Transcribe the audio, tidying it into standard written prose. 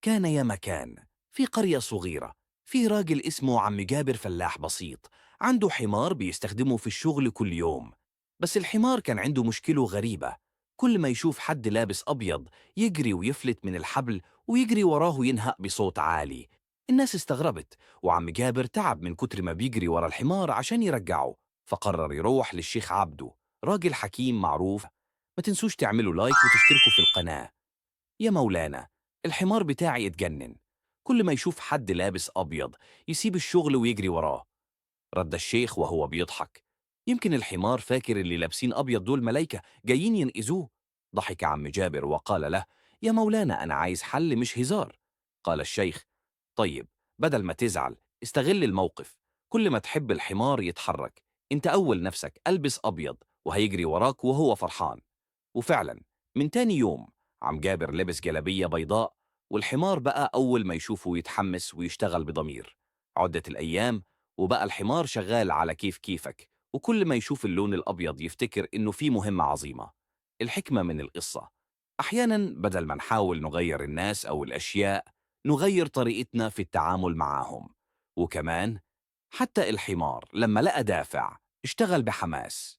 كان يا مكان في قرية صغيرة، في راجل اسمه عم جابر، فلاح بسيط، عنده حمار بيستخدمه في الشغل كل يوم. بس الحمار كان عنده مشكلة غريبة، كل ما يشوف حد لابس أبيض يجري ويفلت من الحبل ويجري وراه ينهق بصوت عالي. الناس استغربت، وعم جابر تعب من كتر ما بيجري ورا الحمار عشان يرجعه، فقرر يروح للشيخ عبده، راجل حكيم معروف. ما تنسوش تعملوا لايك وتشتركوا في القناة. يا مولانا، الحمار بتاعي اتجنن، كل ما يشوف حد لابس أبيض يسيب الشغل ويجري وراه. رد الشيخ وهو بيضحك، يمكن الحمار فاكر اللي لابسين أبيض دول ملايكة جايين ينقذوه. ضحك عم جابر وقال له: يا مولانا، أنا عايز حل مش هزار. قال الشيخ: طيب، بدل ما تزعل استغل الموقف، كل ما تحب الحمار يتحرك انت أول نفسك ألبس أبيض وهيجري وراك وهو فرحان. وفعلا، من تاني يوم عم جابر لبس جلابية بيضاء، والحمار بقى أول ما يشوفه يتحمس ويشتغل بضمير. عدت الأيام، وبقى الحمار شغال على كيف كيفك، وكل ما يشوف اللون الأبيض يفتكر إنه في مهمة عظيمة. الحكمة من القصة: أحيانا بدل ما نحاول نغير الناس أو الأشياء، نغير طريقتنا في التعامل معهم. وكمان، حتى الحمار لما لقى دافع اشتغل بحماس.